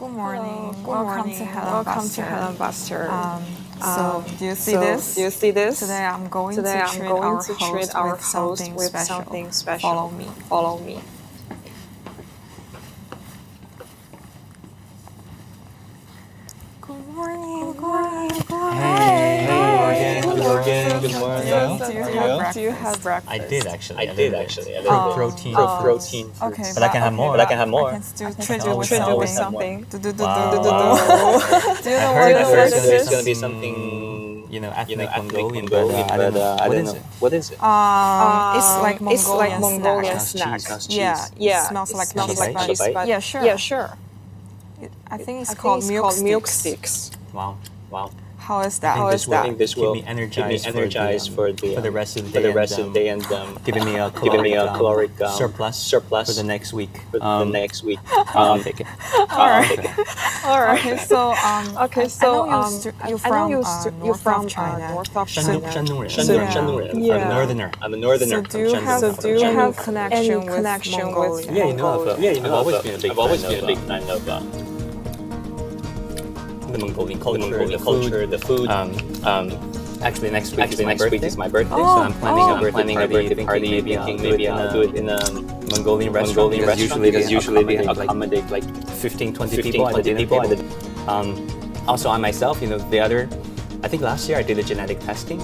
Good morning. Welcome to Helen Buster. So do you see this? Today I'm going to treat our host with something special. Follow me. Good morning. Hey, Morgan. Good morning. Do you have breakfast? I did actually. Protein. Protein. Okay, But I can have more. I can still treat you with something. Do you know I what this it's is? going to be something, ethnic Mongolian, but I don't know. What is it? It's like Mongolian snack. snacks. Cheese. Yeah. Smells like cheese. Bite? Yeah, sure. I think it's called milk sticks. Wow. How is that? I think this will keep me energized for the rest of the day and giving me a caloric surplus for the next week. I'll take it. All right. Okay, so you're from north of China. Shandong. I'm a northerner. So do you have connection with Yeah, I've always been a big fan of the Mongolian culture, the food. Actually, next week is my birthday, so I'm planning a birthday party. Maybe I'll do it in a Mongolian restaurant. Because usually they accommodate like 15-20 people at the dinner. Also, I myself, I think last year I did a genetic testing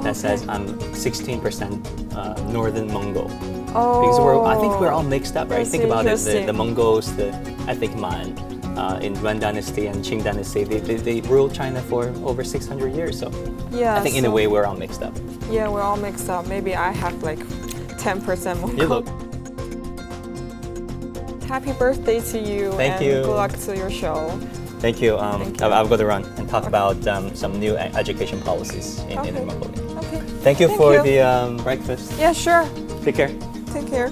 that says I'm 16% Northern Mongol. Because I think we're all mixed up, right? Think about it, the Mongols, the ethnic Man, in Yuan Dynasty and Qing Dynasty, they ruled China for over 600 years. So I think in a way we're all mixed up. Yeah, we're all mixed up. Maybe I have like 10% Mongol. You look. Happy birthday to you. Thank you. Good luck to your show. Thank you. Thank you. I've got to run and talk about some new education policies in Inner Mongolia. Okay. Thank you for the breakfast. Yeah, sure. Take care. Take care.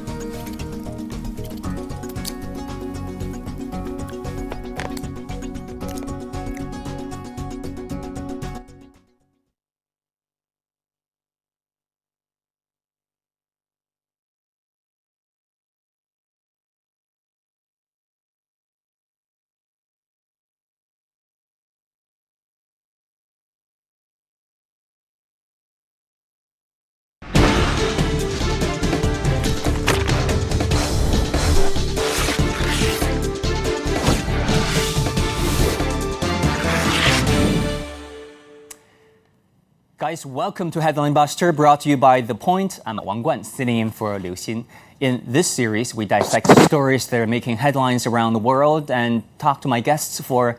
Guys, welcome to Headline Buster, brought to you by The Point. I'm Wang Guan, sitting in for Liu Xin. In this series, we dissect stories that are making headlines around the world and talk to my guests for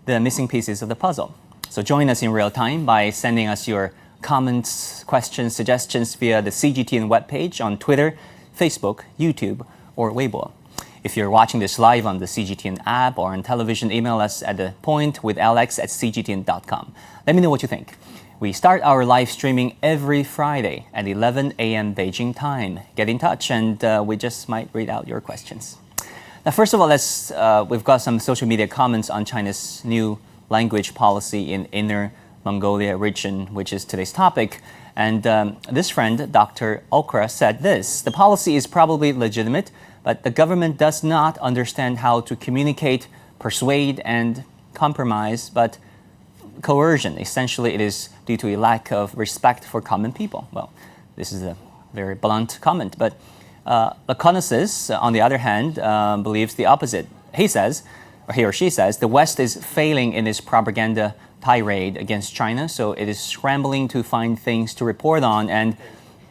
the missing pieces of the puzzle. So join us in real time by sending us your comments, questions, suggestions via the CGTN webpage on Twitter, Facebook, YouTube, or Weibo. If you're watching this live on the CGTN app or on television, email us at thepointwithalex@cgtn.com. Let me know what you think. We start our live streaming every Friday at 11 a.m. Beijing time. Get in touch and we just might read out your questions. Now, first of all, we've got some social media comments on China's new language policy in Inner Mongolia region, which is today's topic. And this friend, Dr. Okra, said this: the policy is probably legitimate, but the government does not understand how to communicate, persuade, and compromise, but coercion. Essentially, it is due to a lack of respect for common people. Well, this is a very blunt comment, but Laconosis, on the other hand, believes the opposite. He or she says, the West is failing in its propaganda tirade against China, so it is scrambling to find things to report on, and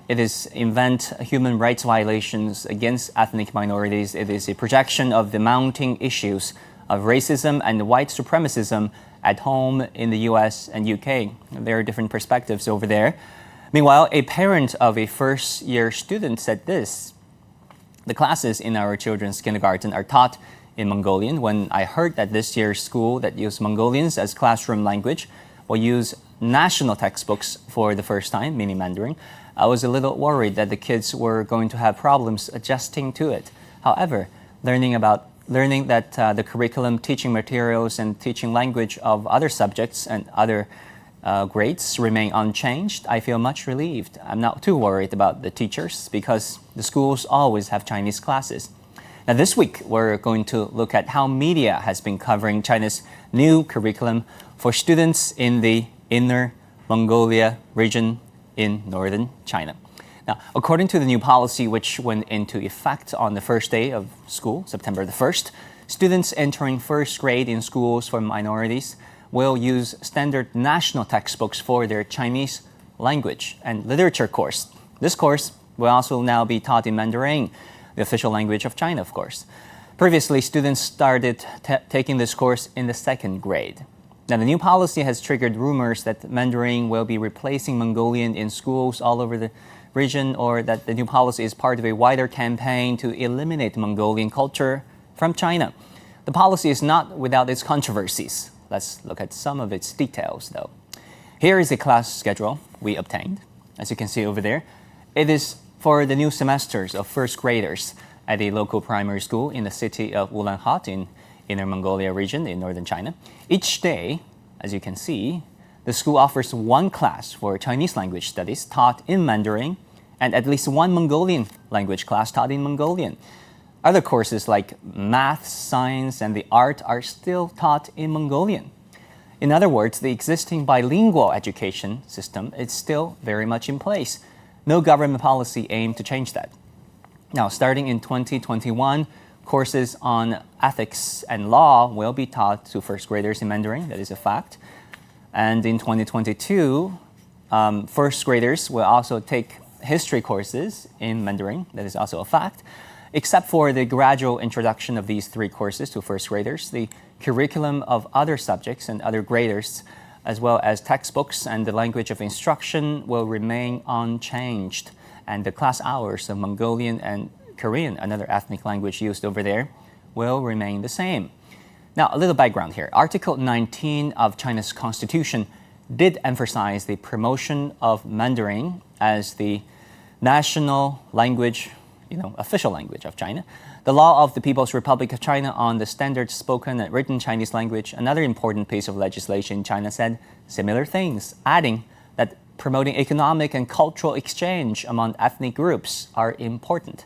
it is invent human rights violations against ethnic minorities. It is a projection of the mounting issues of racism and white supremacism at home in the US and UK. There are different perspectives over there. Meanwhile, a parent of a first-year student said this: the classes in our children's kindergarten are taught in Mongolian. When I heard that this year's school that use Mongolians as classroom language will use national textbooks for the first time, meaning Mandarin, I was a little worried that the kids were going to have problems adjusting to it. However, learning that the curriculum, teaching materials, and teaching language of other subjects and other grades remain unchanged, I feel much relieved. I'm not too worried about the teachers because the schools always have Chinese classes. Now, this week, we're going to look at how media has been covering China's new curriculum for students in the Inner Mongolia region in northern China. Now, according to the new policy, which went into effect on the first day of school, September the 1st, students entering first grade in schools for minorities will use standard national textbooks for their Chinese language and literature course. This course will also now be taught in Mandarin, the official language of China, of course. Previously, students started taking this course in the second grade. Now, the new policy has triggered rumors that Mandarin will be replacing Mongolian in schools all over the region, or that the new policy is part of a wider campaign to eliminate Mongolian culture from China. The policy is not without its controversies. Let's look at some of its details, though. Here is a class schedule we obtained. As you can see over there, it is for the new semesters of first graders at a local primary school in the city of Ulaanbaatar in Inner Mongolia region in northern China. Each day, as you can see, the school offers one class for Chinese language studies taught in Mandarin and at least one Mongolian language class taught in Mongolian. Other courses like math, science, and the art are still taught in Mongolian. In other words, the existing bilingual education system is still very much in place. No government policy aimed to change that. Now, starting in 2021, courses on ethics and law will be taught to first graders in Mandarin. That is a fact. And in 2022, first graders will also take history courses in Mandarin. That is also a fact. Except for the gradual introduction of these three courses to first graders, the curriculum of other subjects and other graders, as well as textbooks and the language of instruction, will remain unchanged. And the class hours of Mongolian and Korean, another ethnic language used over there, will remain the same. Now, a little background here. Article 19 of China's constitution did emphasize the promotion of Mandarin as the national language, official language of China. The law of the People's Republic of China on the standard spoken and written Chinese language, another important piece of legislation in China, said similar things, adding that promoting economic and cultural exchange among ethnic groups are important.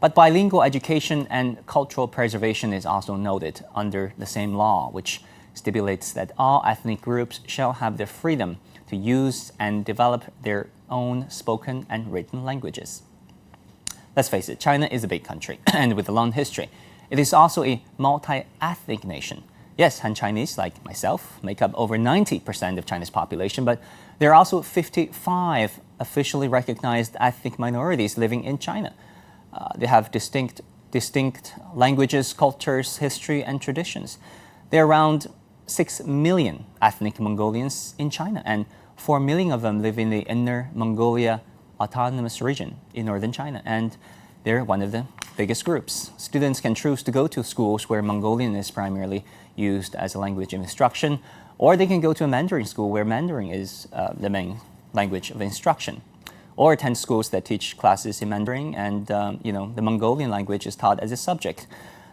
But bilingual education and cultural preservation is also noted under the same law, which stipulates that all ethnic groups shall have the freedom to use and develop their own spoken and written languages. Let's face it, China is a big country, and with a long history. It is also a multi-ethnic nation. Yes, Han Chinese, like myself, make up over 90% of China's population, but there are also 55 officially recognized ethnic minorities living in China. They have distinct languages, cultures, history, and traditions. There are around 6 million ethnic Mongolians in China, and 4 million of them live in the Inner Mongolia Autonomous Region in northern China, and they're one of the biggest groups. Students can choose to go to schools where Mongolian is primarily used as a language of instruction, or they can go to a Mandarin school where Mandarin is the main language of instruction, or attend schools that teach classes in Mandarin and the Mongolian language is taught as a subject.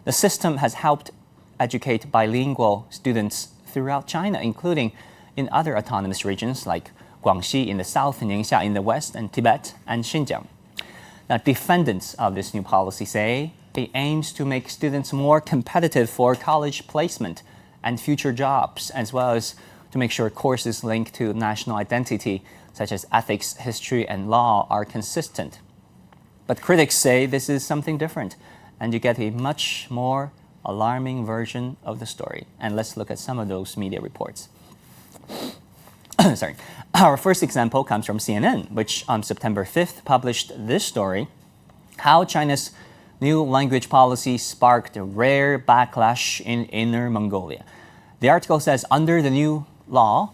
The system has helped educate bilingual students throughout China, including in other autonomous regions like Guangxi in the south, Ningxia in the west, and Tibet and Xinjiang. Now, defendants of this new policy say it aims to make students more competitive for college placement and future jobs, as well as to make sure courses linked to national identity, such as ethics, history, and law, are consistent. But critics say this is something different, and you get a much more alarming version of the story. And let's look at some of those media reports. Sorry. Our first example comes from CNN, which on September 5th published this story, how China's new language policy sparked a rare backlash in Inner Mongolia. The article says under the new law,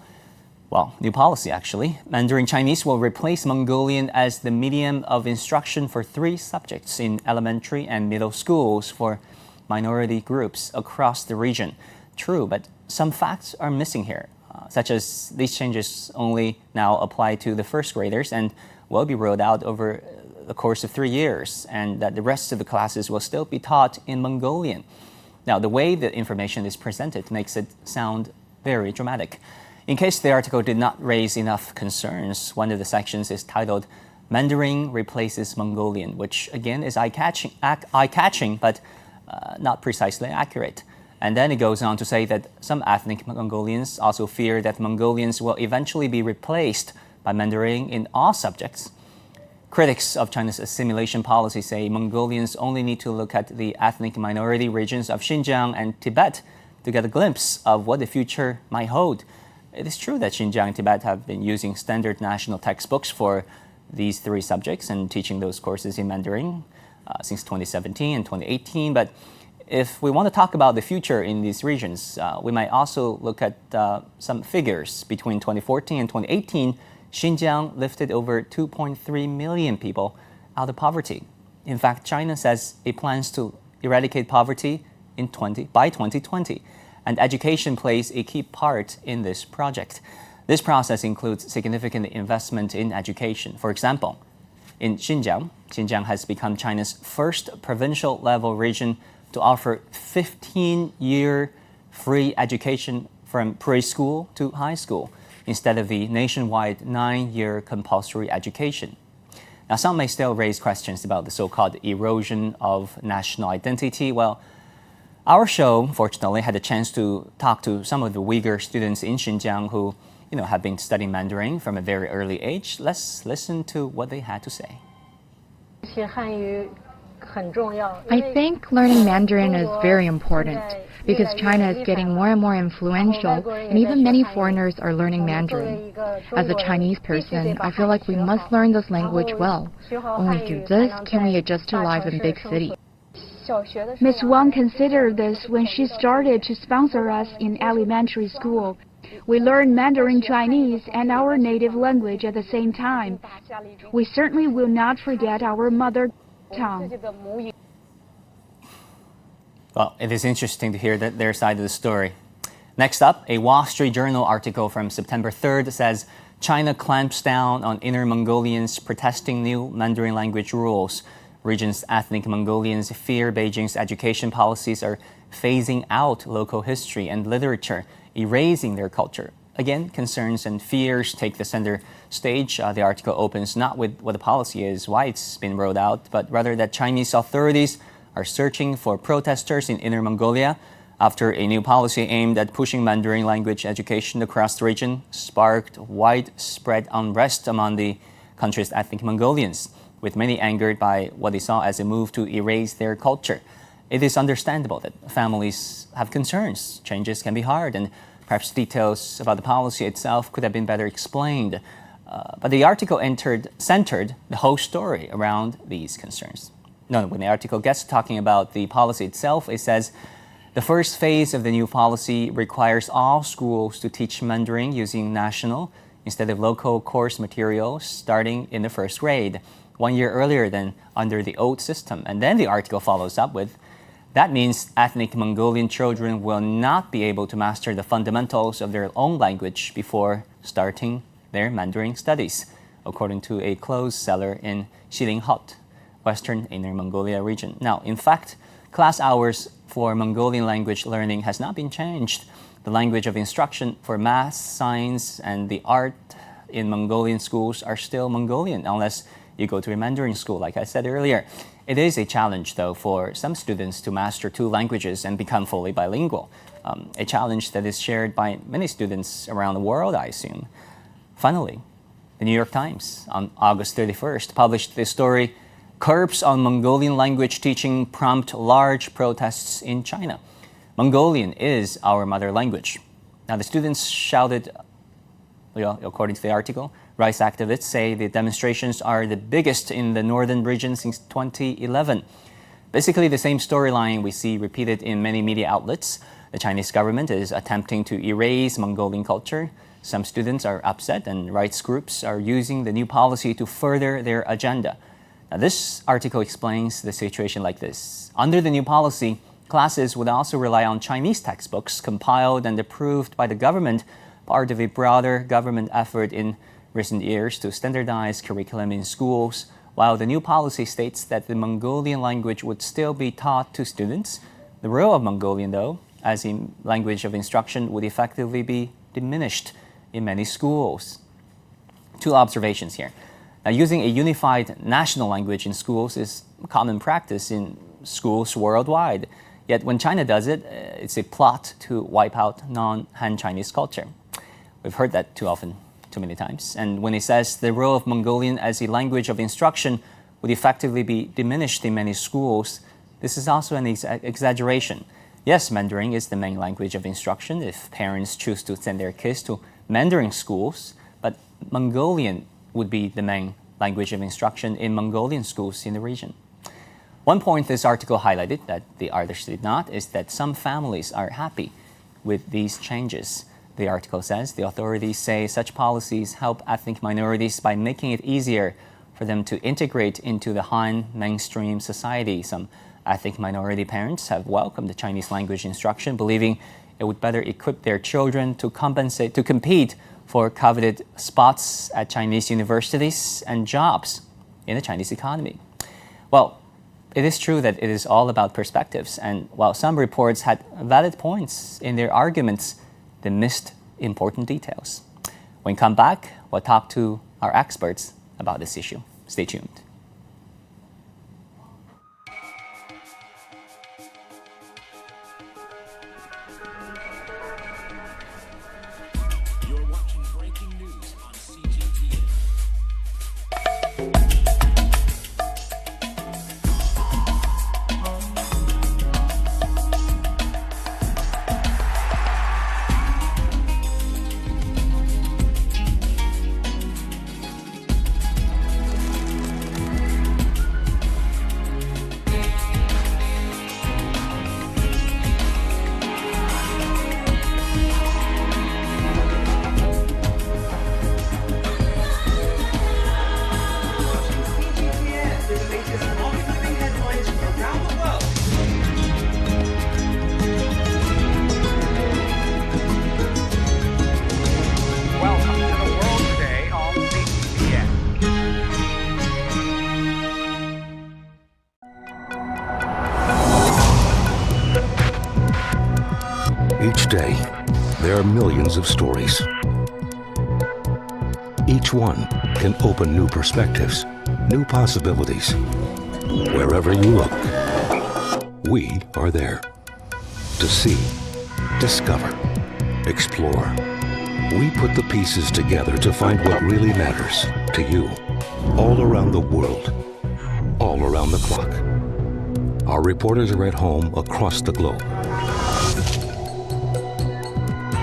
new policy actually, Mandarin Chinese will replace Mongolian as the medium of instruction for 3 subjects in elementary and middle schools for minority groups across the region. True, but some facts are missing here, such as these changes only now apply to the first graders and will be rolled out over the course of 3 years, and that the rest of the classes will still be taught in Mongolian. Now, the way the information is presented makes it sound very dramatic. In case the article did not raise enough concerns, one of the sections is titled Mandarin replaces Mongolian, which again is eye-catching, but not precisely accurate. And then it goes on to say that some ethnic Mongolians also fear that Mongolians will eventually be replaced by Mandarin in all subjects. Critics of China's assimilation policy say Mongolians only need to look at the ethnic minority regions of Xinjiang and Tibet to get a glimpse of what the future might hold. It is true that Xinjiang and Tibet have been using standard national textbooks for these three subjects and teaching those courses in Mandarin since 2017 and 2018. But if we want to talk about the future in these regions, we might also look at some figures. Between 2014 and 2018, Xinjiang lifted over 2.3 million people out of poverty. In fact, China says it plans to eradicate poverty by 2020, and education plays a key part in this project. This process includes significant investment in education. For example, in Xinjiang has become China's first provincial-level region to offer 15-year free education from preschool to high school, instead of the nationwide 9-year compulsory education. Now, some may still raise questions about the so-called erosion of national identity. Well, our show, fortunately, had a chance to talk to some of the Uyghur students in Xinjiang who, have been studying Mandarin from a very early age. Let's listen to what they had to say. I think learning Mandarin is very important because China is getting more and more influential, and even many foreigners are learning Mandarin. As a Chinese person, I feel like we must learn this language well. Only through this can we adjust to life in big cities. Ms. Wang considered this when she started to sponsor us in elementary school. We learn Mandarin Chinese and our native language at the same time. We certainly will not forget our mother tongue. Well, it is interesting to hear their side of the story. Next up, a Wall Street Journal article from September 3rd says China clamps down on Inner Mongolians protesting new Mandarin language rules. Region's ethnic Mongolians fear Beijing's education policies are phasing out local history and literature, erasing their culture. Again, concerns and fears take the center stage. The article opens not with what the policy is, why it's been rolled out, but rather that Chinese authorities are searching for protesters in Inner Mongolia after a new policy aimed at pushing Mandarin language education across the region sparked widespread unrest among the country's ethnic Mongolians, with many angered by what they saw as a move to erase their culture. It is understandable that families have concerns. Changes can be hard, and perhaps details about the policy itself could have been better explained. But the article centered the whole story around these concerns. When the article gets talking about the policy itself, it says, the first phase of the new policy requires all schools to teach Mandarin using national instead of local course materials starting in the first grade, 1 year earlier than under the old system. And then the article follows up with, that means ethnic Mongolian children will not be able to master the fundamentals of their own language before starting their Mandarin studies, according to a clothes seller in Xilinghot, Western Inner Mongolia region. Now, in fact, class hours for Mongolian language learning has not been changed. The language of instruction for math, science, and the art in Mongolian schools are still Mongolian, unless you go to a Mandarin school, like I said earlier. It is a challenge, though, for some students to master 2 languages and become fully bilingual, a challenge that is shared by many students around the world, I assume. Finally, the New York Times, on August 31st, published the story, Curbs on Mongolian Language Teaching Prompt Large Protests in China. Mongolian is our mother language. Now, the students shouted, according to the article, rights activists say the demonstrations are the biggest in the northern region since 2011. Basically, the same storyline we see repeated in many media outlets. The Chinese government is attempting to erase Mongolian culture. Some students are upset, and rights groups are using the new policy to further their agenda. Now, this article explains the situation like this. Under the new policy, classes would also rely on Chinese textbooks compiled and approved by the government, part of a broader government effort in recent years to standardize curriculum in schools, while the new policy states that the Mongolian language would still be taught to students. The role of Mongolian, though, as a language of instruction, would effectively be diminished in many schools. 2 observations here. Now, using a unified national language in schools is common practice in schools worldwide. Yet when China does it, it's a plot to wipe out non-Han Chinese culture. We've heard that too often, too many times. And when it says the role of Mongolian as a language of instruction would effectively be diminished in many schools, this is also an exaggeration. Yes, Mandarin is the main language of instruction if parents choose to send their kids to Mandarin schools, but Mongolian would be the main language of instruction in Mongolian schools in the region. One point this article highlighted that the others did not is that some families are happy with these changes. The article says the authorities say such policies help ethnic minorities by making it easier for them to integrate into the Han mainstream society. Some ethnic minority parents have welcomed the Chinese language instruction, believing it would better equip their children to compete for coveted spots at Chinese universities and jobs in the Chinese economy. Well, it is true that it is all about perspectives, and while some reports had valid points in their arguments, they missed important details. When we come back, we'll talk to our experts about this issue. Stay tuned. You're watching breaking news on CGTN. Welcome to the world today on CGTN. Each day, there are millions of stories. Each one can open new perspectives, new possibilities. Wherever you look, we are there. To see, discover, explore. We put the pieces together to find what really matters to you, all around the world, all around the clock. Our reporters are at home across the globe.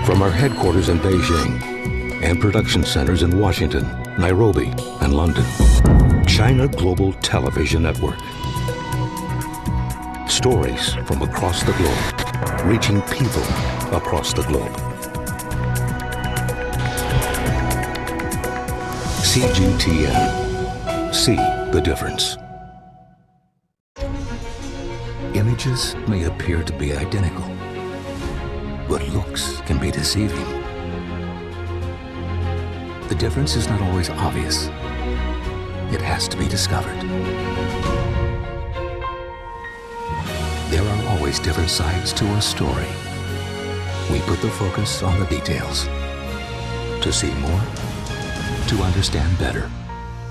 From our headquarters in Beijing and production centers in Washington, Nairobi, and London, China Global Television Network. Stories from across the globe, reaching people across the globe. CGTN. See the difference. Images may appear to be identical, but looks can be deceiving. The difference is not always obvious. It has to be discovered. There are always different sides to a story. We put the focus on the details. To see more, to understand better.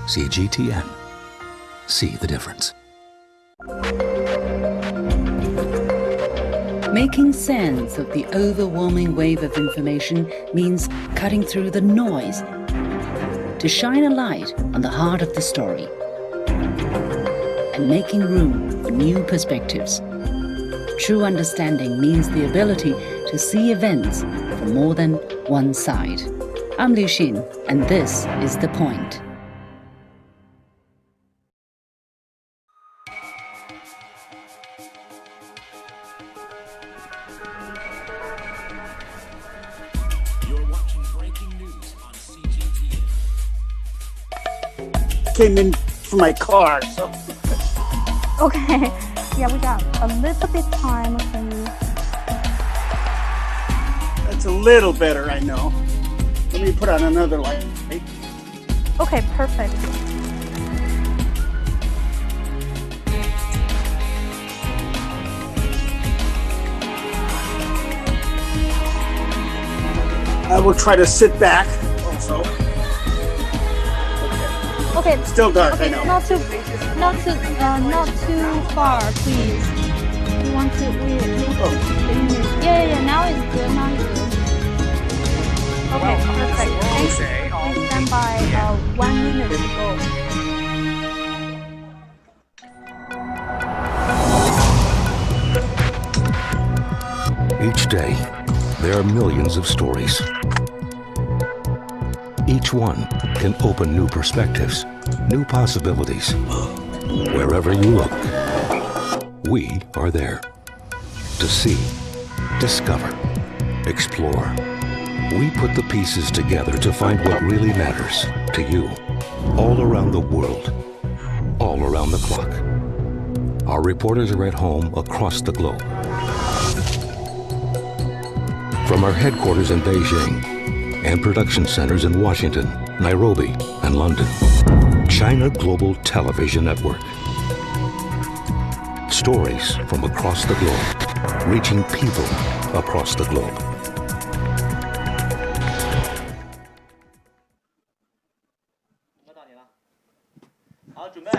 CGTN. See the difference. Making sense of the overwhelming wave of information means cutting through the noise to shine a light on the heart of the story and making room for new perspectives. True understanding means the ability to see events from more than one side. I'm Liu Xin, and this is The Point. You're watching breaking news on CGTN. Came in for my car, so Okay, yeah, we got a little bit time. Can you? that's a little better, I know. Let me put on another light. Okay, perfect. I will try to sit back also. Okay. Okay. Still dark, Okay, I know. not too far, please. We want to. We want to keep the image. Yeah. Now it's good. Okay, perfect. Thanks. Please stand by. 1 minute to go. Each day, there are millions of stories. Each one can open new perspectives, new possibilities. Wherever you look, we are there to see, discover, explore. We put the pieces together to find what really matters to you, all around the world, all around the clock. Our reporters are at home across the globe. From our headquarters in Beijing and production centers in Washington, Nairobi, and London, China Global Television Network. Stories from across the globe, reaching people across the globe. 好，准备，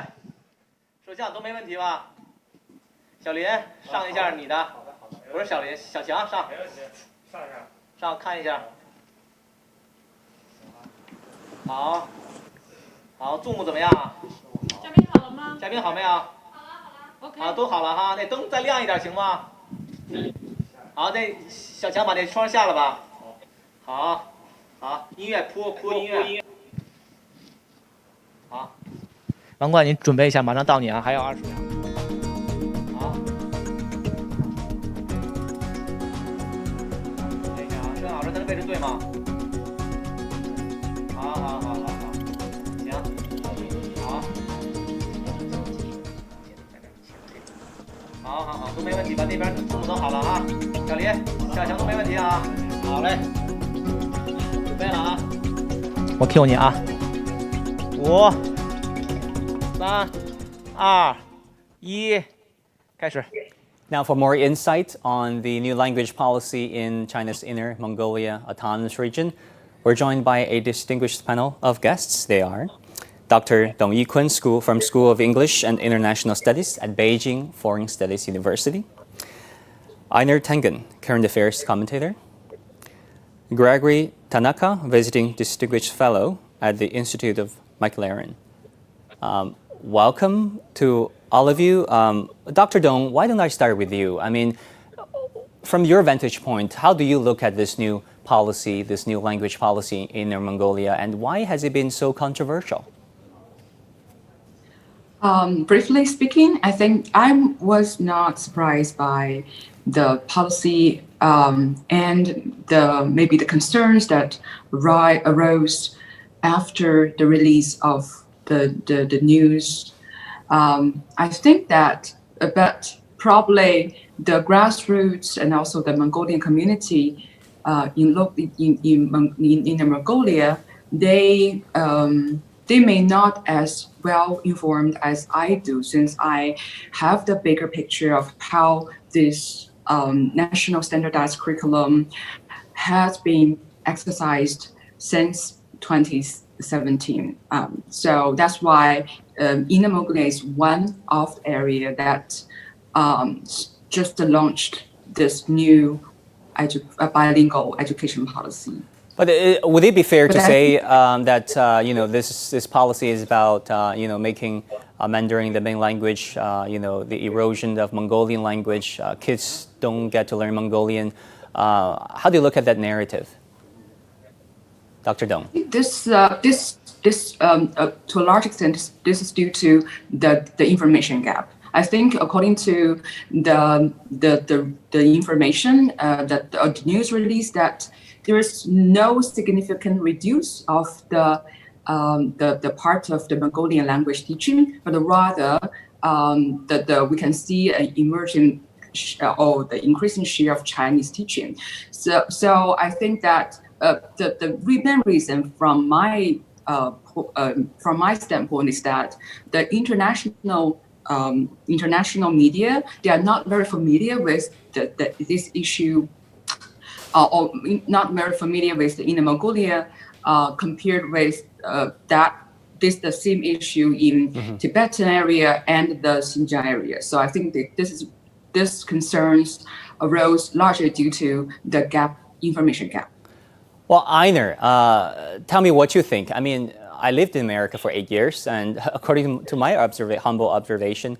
摄像都没问题吧？小林，上一下你的，不是小林，小强上，上看一下。好，好，zoom怎么样？嘉宾好了吗？嘉宾好没有？好了，OK。啊，都好了哈，那灯再亮一点行吗？好，那小强把那窗下了吧。好，好，音乐铺音乐。好。 王冠，你准备一下，马上到你啊，还有20秒。好，等一下啊，摄像老师他的位置对吗？好，行，好，都没问题吧？那边字幕都好了啊，小林、小强都没问题啊。好嘞，准备了啊，我 Q 你啊，5、3、2、1，开始。 Now, for more insight on the new language policy in China's Inner Mongolia Autonomous Region, we're joined by a distinguished panel of guests. They are Dr. Dong Yikun from School of English and International Studies at Beijing Foreign Studies University, Einar Tengen, current affairs commentator, Gregory Tanaka, visiting distinguished fellow at the Institute of Mandarin. Welcome to all of you. Dr. Dong, why don't I start with you? I mean, from your vantage point, how do you look at this new policy, this new language policy in Inner Mongolia, and why has it been so controversial? Briefly speaking, I think I was not surprised by the policy and maybe the concerns that arose after the release of the news. I think that, but probably the grassroots and also the Mongolian community in Inner Mongolia, they may not as well informed as I do, since I have the bigger picture of how this national standardized curriculum has been exercised since 2017. So that's why Inner Mongolia is one of the area that just launched this new bilingual education policy. But would it be fair to say that this policy is about making Mandarin the main language? The erosion of Mongolian language. Kids don't get to learn Mongolian. How do you look at that narrative, Dr. Dong? This to a large extent, this is due to the information gap. I think, according to the information that the news release, that there is no significant reduce of the part of the Mongolian language teaching, but rather we can see an emerging or the increasing share of Chinese teaching. So I think that the main reason from my standpoint is that the international media, they are not very familiar with this issue, or not very familiar with the Inner Mongolia compared with the same issue in Tibetan area and the Xinjiang area. So I think that this concerns arose largely due to the information gap. Well, Einar, tell me what you think. I mean, I lived in America for 8 years, and according to my humble observation,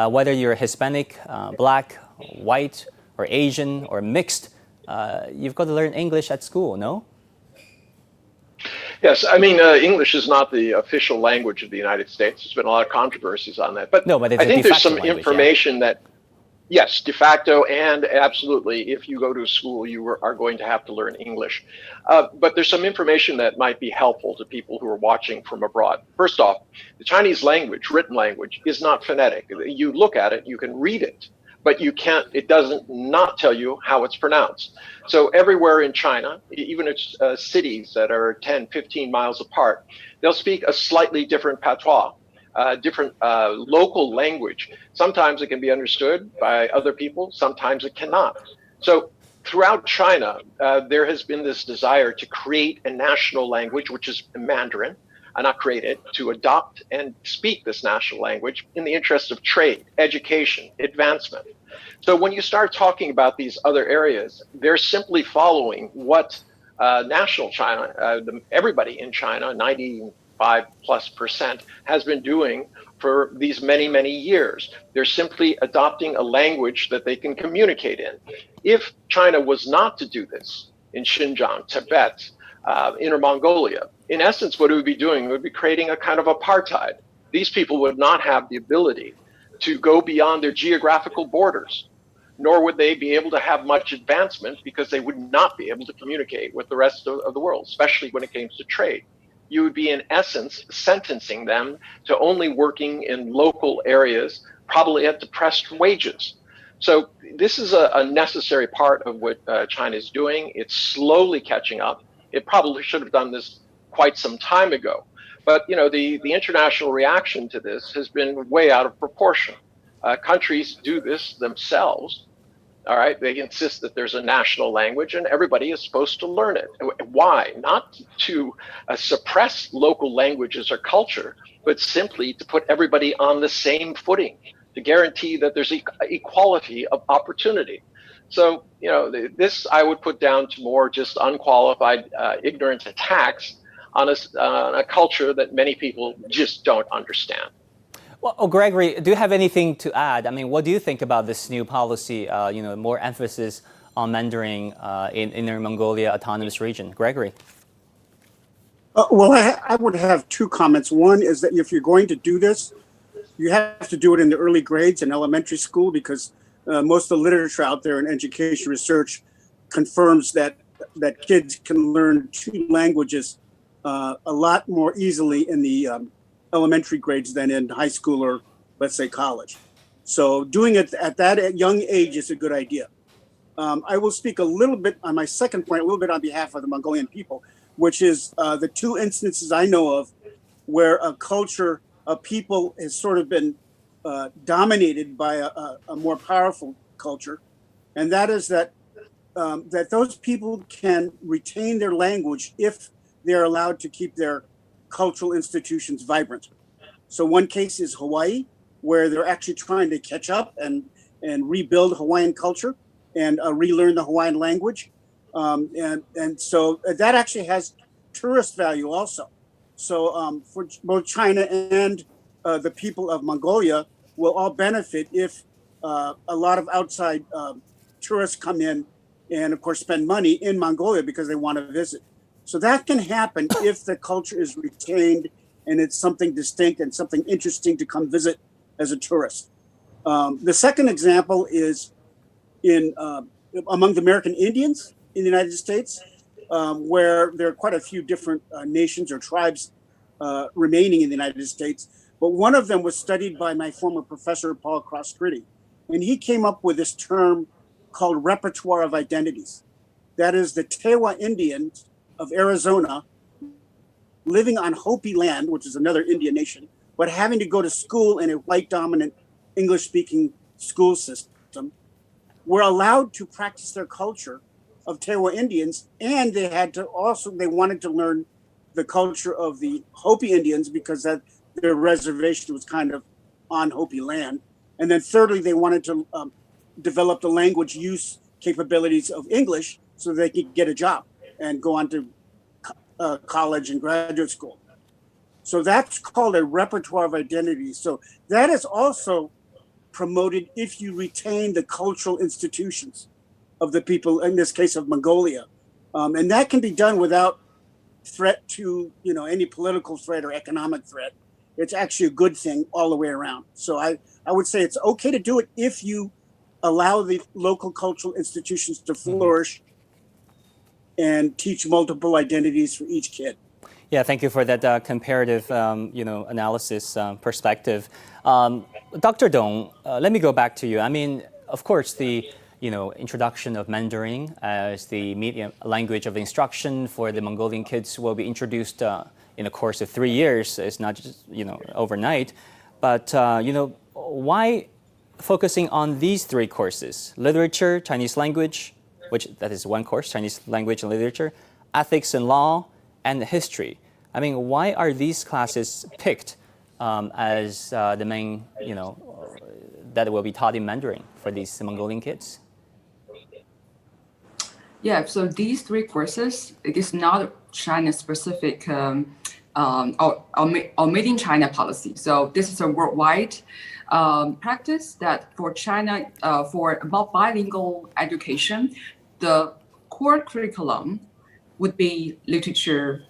whether you're Hispanic, black, white, or Asian, or mixed, you've got to learn English at school, no? Yes, I mean, English is not the official language of the United States. There's been a lot of controversies on that. But, I think there's some information that, yes, de facto, and absolutely, if you go to a school, you are going to have to learn English. But there's some information that might be helpful to people who are watching from abroad. First off, the Chinese language, written language, is not phonetic. You look at it, you can read it, but you can't, it doesn't not tell you how it's pronounced. So everywhere in China, even in cities that are 10, 15 miles apart, they'll speak a slightly different patois, different local language. Sometimes it can be understood by other people, sometimes it cannot. So throughout China, there has been this desire to create a national language, which is Mandarin, not create it, to adopt and speak this national language in the interest of trade, education, advancement. So when you start talking about these other areas, they're simply following what national China, everybody in China, 95+% has been doing for these many, many years. They're simply adopting a language that they can communicate in. If China was not to do this in Xinjiang, Tibet, Inner Mongolia, in essence, what it would be doing would be creating a kind of apartheid. These people would not have the ability to go beyond their geographical borders, nor would they be able to have much advancement because they would not be able to communicate with the rest of the world, especially when it came to trade. You would be, in essence, sentencing them to only working in local areas, probably at depressed wages. So this is a necessary part of what China is doing. It's slowly catching up. It probably should have done this quite some time ago. But the international reaction to this has been way out of proportion. Countries do this themselves. All right, they insist that there's a national language and everybody is supposed to learn it. Why? Not to suppress local languages or culture, but simply to put everybody on the same footing, to guarantee that there's equality of opportunity. So, this I would put down to more just unqualified, ignorant attacks on a culture that many people just don't understand. Well, Gregory, do you have anything to add? I mean, what do you think about this new policy, more emphasis on Mandarin in Inner Mongolia Autonomous Region? Gregory? Well, I would have two comments. One is that if you're going to do this, you have to do it in the early grades in elementary school, because most of the literature out there in education research confirms that kids can learn two languages a lot more easily in the elementary grades than in high school or, let's say, college. So doing it at that young age is a good idea. I will speak a little bit on my second point, a little bit on behalf of the Mongolian people, which is the two instances I know of where a culture, a people has sort of been dominated by a more powerful culture. And that is that those people can retain their language if they're allowed to keep their cultural institutions vibrant. So one case is Hawaii, where they're actually trying to catch up and rebuild Hawaiian culture and relearn the Hawaiian language. And so that actually has tourist value also. So for both China and the people of Mongolia will all benefit if a lot of outside tourists come in and, of course, spend money in Mongolia because they want to visit. So that can happen if the culture is retained and it's something distinct and something interesting to come visit as a tourist. The second example is among the American Indians in the United States, where there are quite a few different nations or tribes remaining in the United States. But one of them was studied by my former professor, Paul Cross-Gritty. And he came up with this term called repertoire of identities. That is the Tewa Indians of Arizona living on Hopi land, which is another Indian nation, but having to go to school in a white-dominant English-speaking school system, were allowed to practice their culture of Tewa Indians, and they wanted to learn the culture of the Hopi Indians because that their reservation was kind of on Hopi land. And then thirdly, they wanted to develop the language use capabilities of English so they could get a job and go on to college and graduate school. So that's called a repertoire of identity. So that is also promoted if you retain the cultural institutions of the people, in this case of Mongolia. And that can be done without threat to, any political threat or economic threat. It's actually a good thing all the way around. So I would say it's okay to do it if you allow the local cultural institutions to flourish and teach multiple identities for each kid. Yeah, thank you for that comparative, analysis perspective. Dr. Dong, let me go back to you. I mean, of course, the introduction of Mandarin as the medium language of instruction for the Mongolian kids will be introduced in a course of 3 years. It's not just overnight, but why focusing on these 3 courses: literature, Chinese language, which that is one course, Chinese language and literature, ethics and law, and history. I mean, why are these classes picked as the main, that will be taught in Mandarin for these Mongolian kids? Yeah, so these 3 courses, it is not China-specific or made in China policy. So this is a worldwide practice that for China, for about bilingual education, the core curriculum would be literature,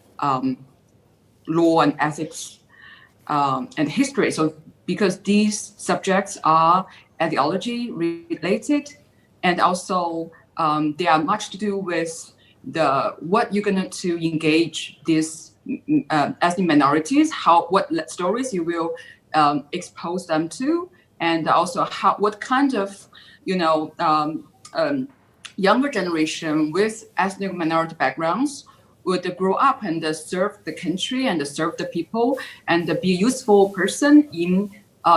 law and ethics, and history. So because these subjects are ideology related, and also they are much to do with what you're going to engage these ethnic minorities, what stories you will expose them to, and also what kind of younger generation with ethnic minority backgrounds would grow up and serve the country and serve the people and be a useful person in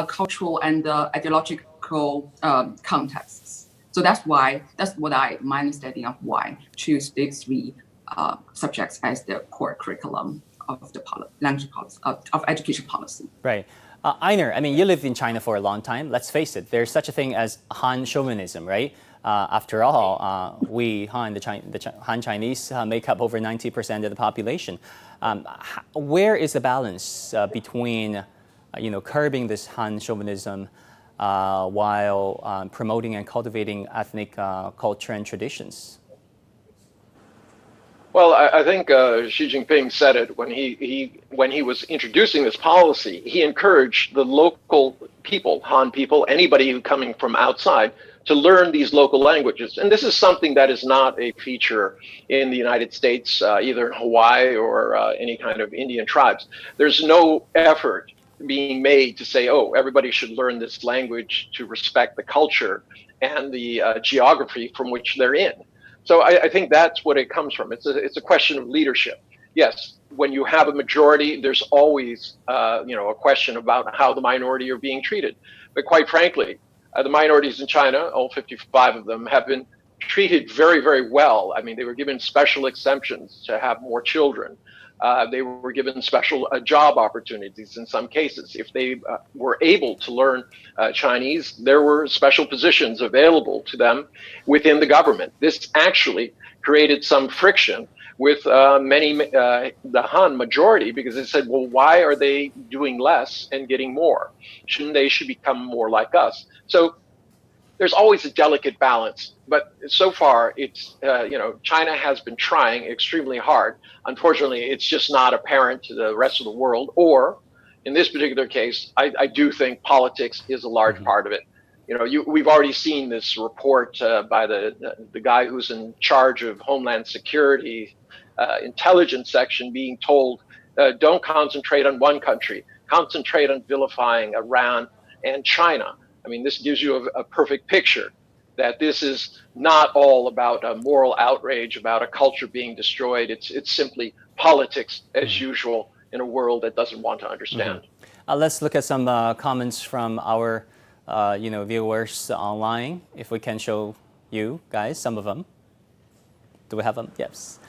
cultural and ideological contexts. So that's my understanding of why choose these 3 subjects as the core curriculum of the language policy, of education policy. Right. Einar, I mean, you lived in China for a long time. Let's face it, there's such a thing as Han chauvinism, right? After all, we Han, the Han Chinese make up over 90% of the population. Where is the balance between, curbing this Han chauvinism while promoting and cultivating ethnic culture and traditions? Well, I think Xi Jinping said it when he was introducing this policy. He encouraged the local people, Han people, anybody who coming from outside, to learn these local languages. And this is something that is not a feature in the United States, either in Hawaii or any kind of Indian tribes. There's no effort being made to say, oh, everybody should learn this language to respect the culture and the geography from which they're in. So I think that's what it comes from. It's a question of leadership. Yes, when you have a majority, there's always a question about how the minority are being treated. But quite frankly, the minorities in China, all 55 of them, have been treated very, very well. I mean, they were given special exemptions to have more children. They were given special job opportunities in some cases. If they were able to learn Chinese, there were special positions available to them within the government. This actually created some friction with the Han majority, because they said, well, why are they doing less and getting more? Shouldn't they become more like us? So there's always a delicate balance, but so far it's China has been trying extremely hard. Unfortunately, it's just not apparent to the rest of the world. Or in this particular case, I do think politics is a large part of it. We've already seen this report by the guy who's in charge of Homeland Security, intelligence section, being told, don't concentrate on one country, concentrate on vilifying Iran and China. I mean, this gives you a perfect picture that this is not all about a moral outrage, about a culture being destroyed. It's simply politics as usual in a world that doesn't want to understand. Let's look at some comments from our viewers online. If we can show you guys some of them. Do we have them? Yes.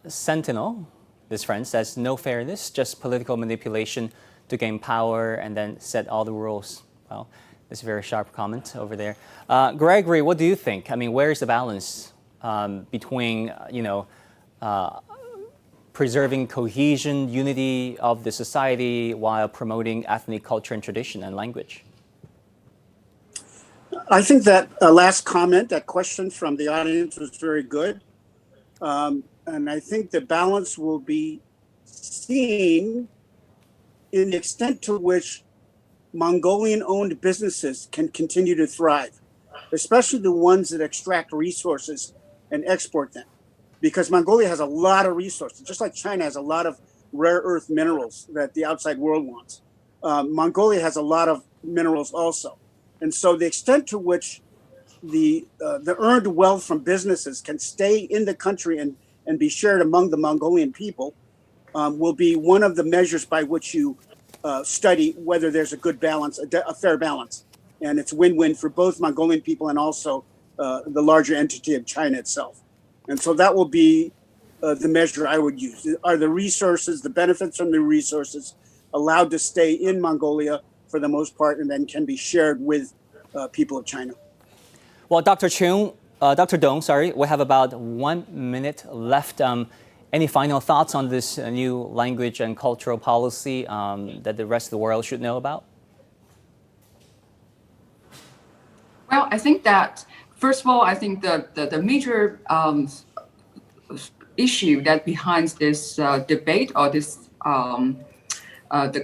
Sentinel, This friend says, no fairness, just political manipulation to gain power and then set all the rules. Well, that's a very sharp comment over there. Gregory, what do you think? I mean, where is the balance between, preserving cohesion, unity of the society while promoting ethnic culture and tradition and language? I think that last comment, that question from the audience was very good. And I think the balance will be seen in the extent to which Mongolian-owned businesses can continue to thrive, especially the ones that extract resources and export them. Because Mongolia has a lot of resources, just like China has a lot of rare earth minerals that the outside world wants. Mongolia has a lot of minerals also. And so the extent to which the earned wealth from businesses can stay in the country and be shared among the Mongolian people will be one of the measures by which you study whether there's a good balance, a fair balance. And it's win-win for both Mongolian people and also the larger entity of China itself. And so that will be the measure I would use. Are the resources, the benefits from the resources allowed to stay in Mongolia for the most part and then can be shared with people of China? Well, Dr. Dong, we have about 1 minute left. Any final thoughts on this new language and cultural policy that the rest of the world should know about? Well, I think that, first of all, I think the major issue that behind this debate or this the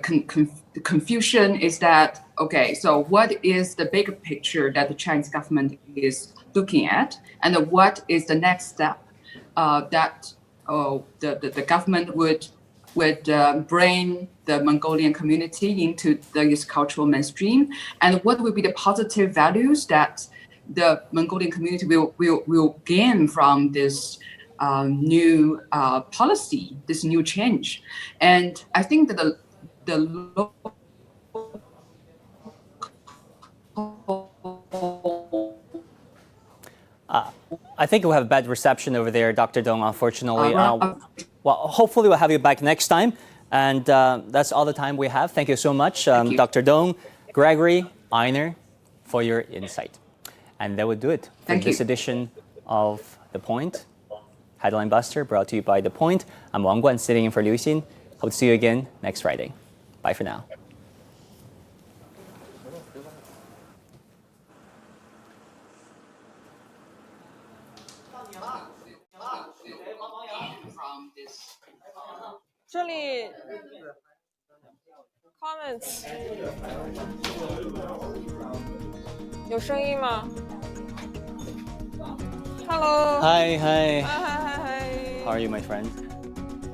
confusion is that, okay, so what is the bigger picture that the Chinese government is looking at, and what is the next step that the government would bring the Mongolian community into this cultural mainstream, and what will be the positive values that the Mongolian community will gain from this new policy, this new change. And I think that the I think we'll have a bad reception over there, Dr. Dong, unfortunately. Well, hopefully we'll have you back next time. And that's all the time we have. Thank you so much, Dr. Dong, Gregory, Einar, for your insight. And that would do it for this edition of The Point. Headline Buster, brought to you by The Point. I'm Wang Guan, sitting in for Liu Xin. Hope to see you again next Friday. Bye for now. Comments 有声音吗 Hello. Hi. Hi. How are you, my friend?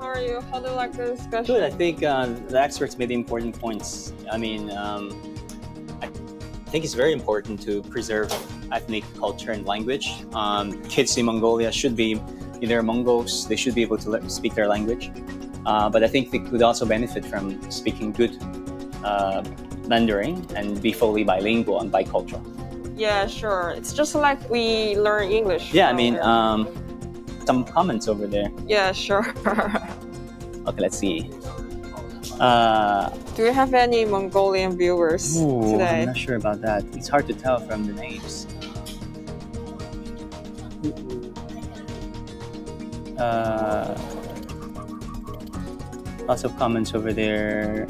How are you? How do you like the discussion? Good. I think the experts made important points. I mean, I think it's very important to preserve ethnic culture and language. Kids in Mongolia should be, if they're Mongols, they should be able to speak their language. But I think they could also benefit from speaking good Mandarin and be fully bilingual and bicultural. Yeah, sure. It's just like we learn English. Yeah, I mean, some comments over there. Yeah, sure. Okay, let's see. Do we have any Mongolian viewers today? I'm not sure about that. It's hard to tell from the names. Lots of comments over there.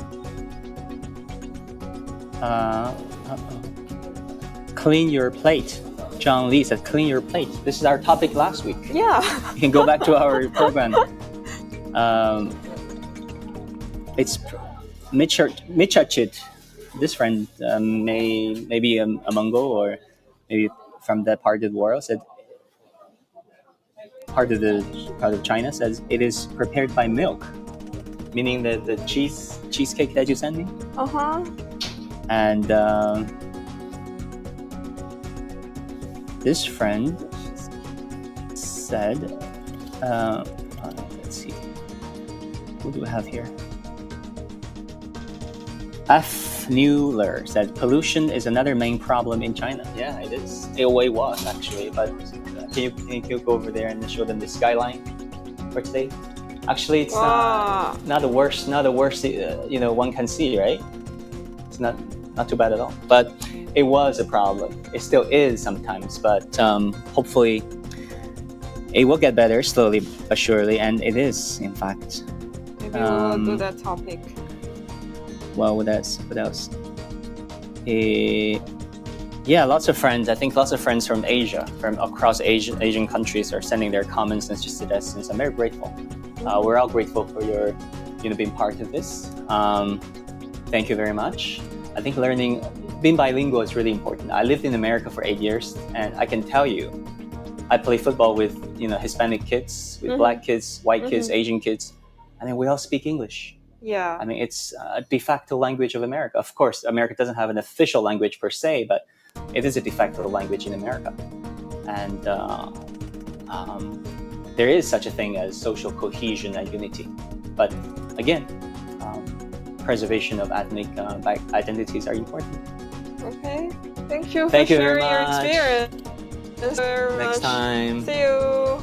Clean your plate. John Lee said, clean your plate. This is our topic last week. Yeah. You can go back to our program. It's Michachit. This friend may be a Mongol or maybe from that part of the world, said part of China, says it is prepared by milk, meaning the cheesecake that you sent me. And this friend said, let's see, who do we have here? F. Mueller said, pollution is another main problem in China. Yeah, it is. It always was, actually. But can you go over there and show them the skyline for today? Actually, it's not the worst. One can see, right? It's not too bad at all. But it was a problem. It still is sometimes. But hopefully, it will get better slowly but surely. And it is, in fact. Maybe we will do that topic. Well, what else? Yeah, lots of friends. I think lots of friends from Asia, from across Asian countries, are sending their comments and suggestions. I'm very grateful. We're all grateful for your, being part of this. Thank you very much. I think being bilingual is really important. I lived in America for 8 years, and I can tell you, I play football with Hispanic kids, with Black kids, white kids, Asian kids, and then we all speak English. Yeah. I mean, it's a de facto language of America. Of course, America doesn't have an official language per se, but it is a de facto language in America. And there is such a thing as social cohesion and unity. But again, preservation of ethnic identities are important. Okay. Thank you for sharing very your much. experience. Next time. See you.